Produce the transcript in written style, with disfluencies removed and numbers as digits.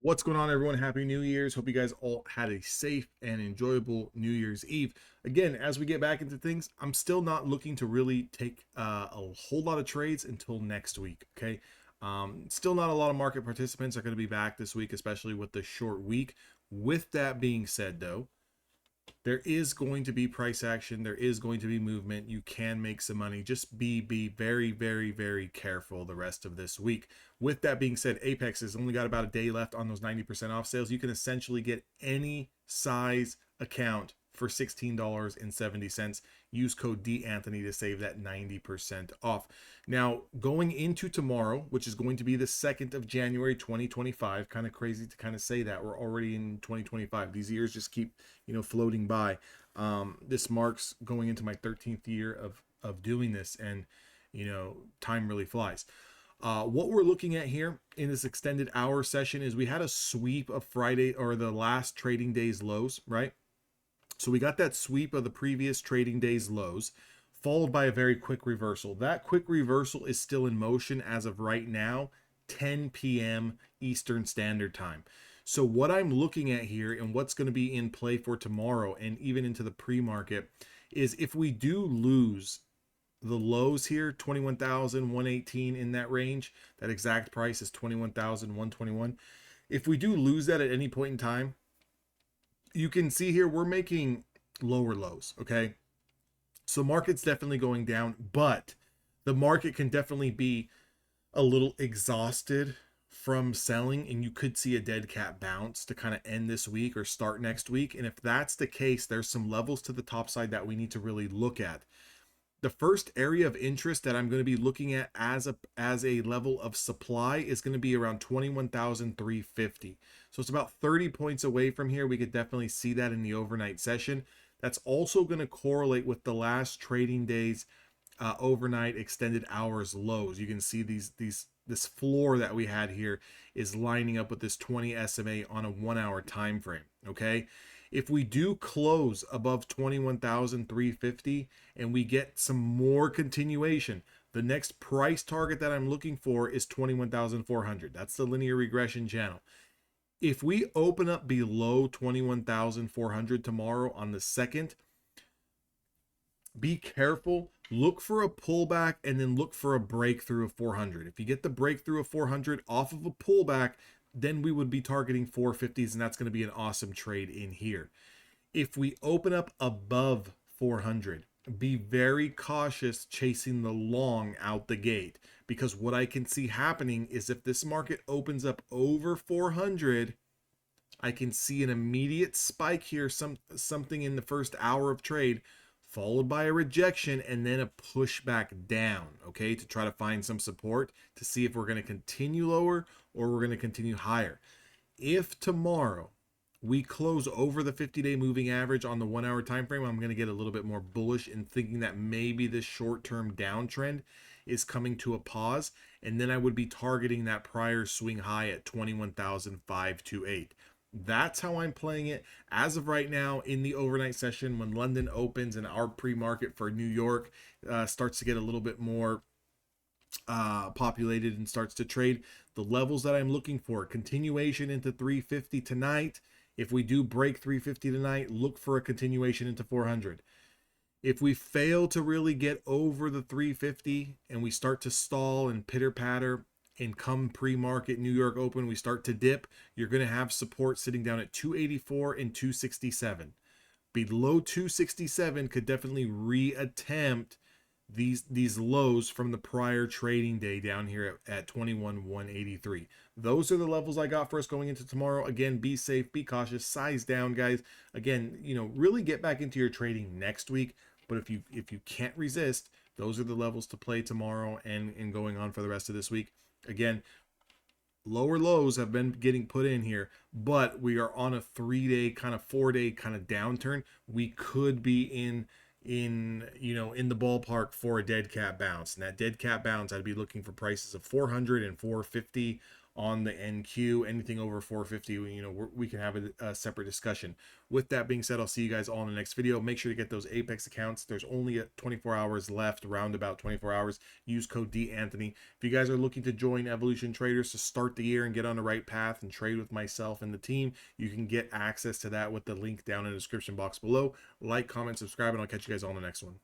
What's going on, everyone? Happy New Year's. Hope you guys all had a safe and enjoyable New Year's Eve. Again, as we get back into things, I'm still not looking to really take a whole lot of trades until next week. Okay. Still not a lot of market participants are going to be back this week, especially with the short week. With that being said, though, there is going to be price action. There is going to be movement. You can make some money. Just be very, very, very careful the rest of this week. With that being said, Apex has only got about a day left on those 90% off sales. You can essentially get any size account for $16.70. Use code DAnthony to save that 90% off. Now, going into tomorrow, which is going to be the 2nd of January 2025, kind of crazy to kind of say that we're already in 2025. These years just keep, floating by. This marks going into my 13th year of doing this, and time really flies. What we're looking at here in this extended hour session is we had a sweep of Friday or the last trading day's lows, right? So we got that sweep of the previous trading day's lows, followed by a very quick reversal. That quick reversal is still in motion as of right now, 10 p.m. Eastern Standard Time. So what I'm looking at here and what's going to be in play for tomorrow and even into the pre-market is if we do lose the lows here, 21,118 in that range, that exact price is 21,121. If we do lose that at any point in time, you can see here we're making lower lows, okay? So market's definitely going down, but the market can definitely be a little exhausted from selling, and you could see a dead cat bounce to kind of end this week or start next week. And if that's the case, there's some levels to the top side that we need to really look at. The first area of interest that I'm going to be looking at as a level of supply is going to be around 21,350. So it's about 30 points away from here. We could definitely see that in the overnight session. That's also going to correlate with the last trading day's overnight extended hours lows. You can see this floor that we had here is lining up with this 20 SMA on a 1 hour time frame. Okay. If we do close above 21,350 and we get some more continuation, the next price target that I'm looking for is 21,400. That's the linear regression channel. If we open up below 21,400 tomorrow on the 2nd, be careful. Look for a pullback and then look for a breakthrough of 400. If you get the breakthrough of 400 off of a pullback, then we would be targeting 450s, and that's going to be an awesome trade in here. If we open up above 400, be very cautious chasing the long out the gate, because what I can see happening is if this market opens up over 400, I can see an immediate spike here, something in the first hour of trade, followed by a rejection and then a pushback down, okay, to try to find some support to see if we're going to continue lower or we're going to continue higher. If tomorrow we close over the 50-day moving average on the 1 hour time frame, I'm going to get a little bit more bullish in thinking that maybe this short-term downtrend is coming to a pause, and then I would be targeting that prior swing high at 21,528. That's how I'm playing it as of right now in the overnight session. When London opens and our pre-market for New York starts to get a little bit more populated and starts to trade, the levels that I'm looking for, continuation into 350 tonight. If we do break 350 tonight, look for a continuation into 400. If we fail to really get over the 350 and we start to stall and pitter patter, and come pre-market New York Open, we start to dip, you're going to have support sitting down at 284 and 267. Below 267 could definitely reattempt these lows from the prior trading day down here at 21,183. Those are the levels I got for us going into tomorrow. Again, be safe, be cautious, size down, guys. Again, really get back into your trading next week. But if you can't resist, those are the levels to play tomorrow and going on for the rest of this week. Again, lower lows have been getting put in here, but we are on a 3-day kind of 4-day kind of downturn. We could be in the ballpark for a dead cat bounce. And that dead cat bounce, I'd be looking for prices of 400 and 450 on the NQ. Anything over 450, you know, we can have a separate discussion. With that being said, I'll see you guys all in the next video. Make sure to get those Apex accounts. There's only 24 hours left, around about 24 hours. Use code DAnthony. If you guys are looking to join Evolution Traders to start the year and get on the right path and trade with myself and the team, you can get access to that with the link down in the description box below. Like, comment, subscribe, and I'll catch you guys all in the next one.